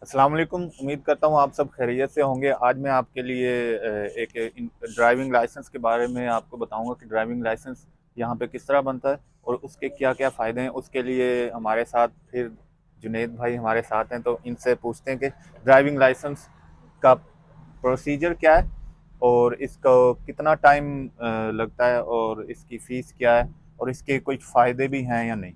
अस्सलाम वालेकुम। उम्मीद करता हूँ आप सब खैरियत से होंगे। आज मैं आपके लिए एक ड्राइविंग लाइसेंस के बारे में आपको बताऊंगा कि ड्राइविंग लाइसेंस यहाँ पे किस तरह बनता है और उसके क्या क्या फ़ायदे हैं। उसके लिए हमारे साथ फिर जुनेद भाई हमारे साथ हैं, तो इनसे पूछते हैं कि ड्राइविंग लाइसेंस का प्रोसीजर क्या है और इसका कितना टाइम लगता है और इसकी फ़ीस क्या है और इसके कुछ फ़ायदे भी हैं या नहीं।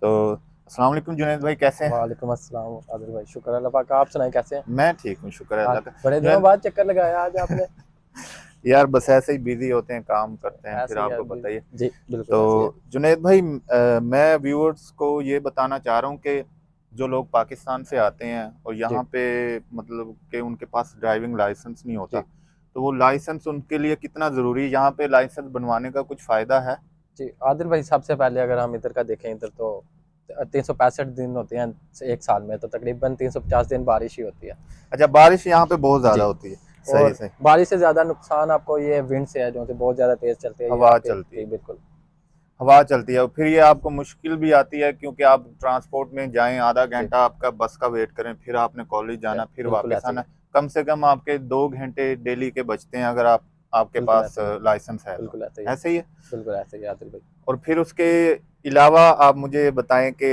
तो अस्सलाम वालेकुम जुनेद भाई, कैसे हैं? वालेकुम अस्सलाम आदिल भाई, शुक्र अल्लाह पाक। आप सुनाएं कैसे हैं? मैं ठीक हूँ, शुक्र है आज अल्लाह का। बड़े दिनों जुनैद बाद चक्कर लगाया आज आपने। यार बस ऐसे ही बिजी होते हैं, काम करते हैं, फिर ऐसे ही है आपको बताइए। जी, बिल्कुल तो ऐसे ही है। जुनैद भाई, मैं व्यूअर्स को ये बताना चाह रहा हूँ कि जो लोग पाकिस्तान से आते हैं और जी यहाँ पे मतलब कि उनके पास ड्राइविंग लाइसेंस नहीं होता, जी तो वो लाइसेंस उनके लिए कितना ज़रूरी है? यहाँ पे लाइसेंस बनवाने का कुछ फ़ायदा है? जी आदिल भाई, सबसे पहले अगर हम इधर का देखें, इधर तो 365 दिन होते हैं एक साल में, तो तकरीबन 350 दिन बारिश ही होती है। अच्छा, बारिश यहाँ पे बहुत ज़्यादा जी, होती है। सही और सही। बारिश से ज़्यादा नुकसान आपको ये विंड से है, जो कि बहुत ज़्यादा तेज़ चलती है ये हवा आपके। चलती जी है, बिल्कुल। हवा चलती है और फिर ये आपको मुश्किल भी आती है क्योंकि आप ट्रांसपोर्ट में जाएं, आधा जी घंटा आपका बस का वेट करें, फिर आपने कॉलेज जाना, फिर बिल्कुल वापस ऐसे ही आना। है। कम से कम आपके 2 घंटे डेली के बचते हैं अगर आप आपके बिल्कुल पास ऐसे ही है। लाइसेंस है तो। बिल्कुल ऐसे ही है। ऐसे ही है। बिल्कुल ऐसे ही है आदिल भाई। और फिर उसके अलावा आप मुझे बताएं कि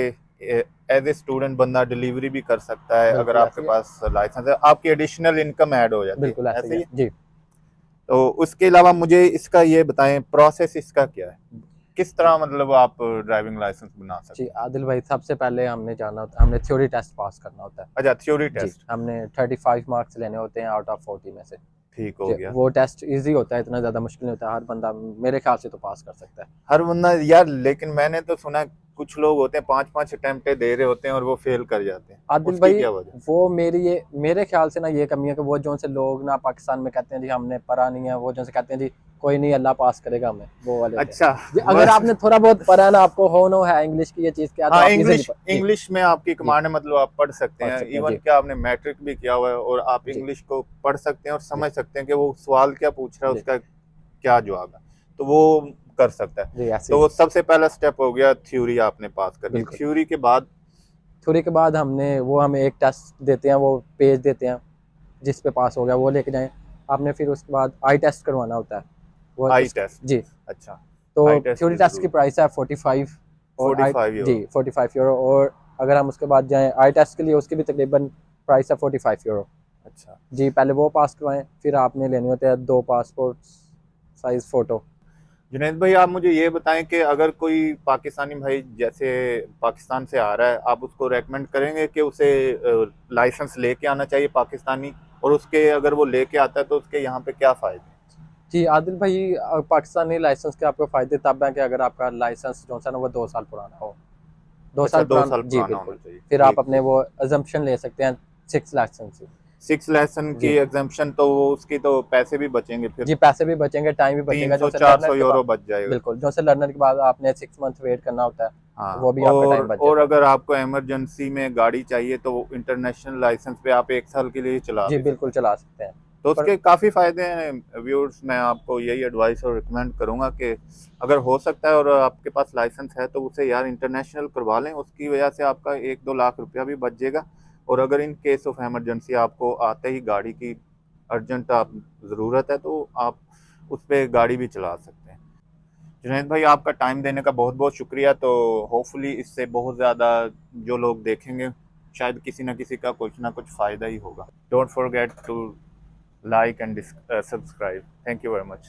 एज ए स्टूडेंट बंदा डिलीवरी भी कर सकता है अगर बिल्कुल आपके ऐसे ही है। पास लाइसेंस है, आपकी एडिशनल इनकम ऐड हो जाती है। बिल्कुल ऐसे ही ऐसे ही है। है। जी तो उसके अलावा मुझे इसका ये बताएं, प्रोसेस इसका क्या है, किस तरह मतलब आप ड्राइविंग लाइसेंस बना जी सकते हैं? आदिल भाई, सबसे पहले हमने जाना होता है, हमने थ्योरी टेस्ट पास करना होता है। अच्छा, थ्योरी जी, टेस्ट। हमने 35 मार्क्स लेने होते हैं आउट ऑफ 40 में से। ठीक हो जी, गया। वो टेस्ट इजी होता है, इतना ज़्यादा मुश्किल नहीं होता है, हर बंदा मेरे ख्याल से तो पास कर सकता है। हर बंदा यार, लेकिन मैंने तो सुना कुछ लोग होते हैं 5-5 अटेम्प्ट दे रहे होते हैं और वो फेल कर जाते हैं। आदिल उसकी भाई, क्या वजह? वो मेरे ख्याल से ना ये कमी है कि वो जो से लोग ना पाकिस्तान में कहते हैं जी हमने पढ़ा नहीं है, वो जो से कहते हैं जी कोई नहीं, अल्लाह पास करेगा हमें, वो वाले होते हैं। अच्छा, जी, अगर बस। आपने थोड़ा बहुत पढ़ा है ना, आपको हो नो है इंग्लिश की ये चीज़ क्या है, तो हाँ, आप इजीली इंग्लिश जी इंग्लिश में आपकी जी कमांड है, मतलब आप पढ़ सकते पढ़ हैं। सकते हैं। इवन जी क्या आपने मैट्रिक भी किया हुआ है और आप जी इंग्लिश को पढ़ सकते हैं और जी समझ सकते हैं कि वो सवाल क्या पूछ रहा है, जी उसका क्या जवाब है, तो वो कर सकता है। जी ऐसे तो ही वो है। सबसे पहला स्टेप हो गया, थ्योरी आपने पास कर ली। बिल्कुल। थ्योरी के बाद? थ्योरी के बाद वो हमें एक टेस्ट देते हैं, वो पेज देते हैं, जिस पे पास हो गया वो लेके जाएं। आपने फिर उसके बाद आई टेस्ट करवाना होता है। वो आई उस टेस्ट। जी, अच्छा, तो आई टेस्ट थ्योरी भी टेस्ट की जरूर। प्राइस है 45। और आई 45 यूरो। जी 45 यूरो। और अगर हम उसके बाद जाएं आई टेस्ट के लिए, उसकी भी तकरीबन प्राइस है 45 यूरो। अच्छा जी, पहले वो पास करवाएं, फिर आपने लेने होते हैं 2 पासपोर्ट साइज फ़ोटो। जुनैद भाई, आप मुझे ये बताएं कि अगर कोई पाकिस्तानी भाई जैसे पाकिस्तान से आ रहा है, आप उसको रेकमेंड करेंगे कि उसे लाइसेंस लेके आना चाहिए पाकिस्तानी, और उसके अगर वो लेके आता है तो उसके यहाँ पे क्या फ़ायदे हैं? जी आदिल भाई, पाकिस्तानी लाइसेंस के आपको फ़ायदे तब हैं कि अगर आपका लाइसेंस जो है ना वो 2 साल पुराना हो। दो अच्छा, साल दो पुराना, साल जी पुराना होना बिल्कुल। चाहिए। फिर आप ठीक अपने ठीक। वो अजम्पशन ले सकते हैं 6 लाइसेंस। 6 लेसन की जी एग्जाम्पशन, तो वो उसकी तो पैसे भी बचेंगे फिर। जी, पैसे भी बचेंगे, टाइम भी तीन बचेगा, जो सौ से चार लर्नर सौ के बाद। यूरो बच जाएगा। बिल्कुल, जो से लर्नर के बाद आपने 6 मंथ वेट करना होता है, तो हाँ, वो भी आपका टाइम बच और जाता है। अगर आपको इमरजेंसी में गाड़ी चाहिए तो इंटरनेशनल लाइसेंस पे आप 1 साल के लिए चला जी भी बिल्कुल सकते हैं। चला सकते हैं। तो पर उसके काफ़ी फ़ायदे हैं व्यूअर्स। मैं आपको यही एडवाइस और रिकमेंड करूंगा कि अगर हो सकता है और आपके पास लाइसेंस है तो उसे यार इंटरनेशनल करवा लें, उसकी वजह से आपका 1-2 लाख रुपया भी बच जाएगा। और अगर इन केस ऑफ इमरजेंसी आपको आते ही गाड़ी की अर्जेंट आप ज़रूरत है तो आप उस पर गाड़ी भी चला सकते हैं। जुनैद भाई, आपका टाइम देने का बहुत बहुत शुक्रिया। तो होपफुली इससे बहुत ज़्यादा जो लोग देखेंगे, शायद किसी ना किसी का कुछ ना कुछ फ़ायदा ही होगा। Don't forget to like and subscribe. Thank you very much.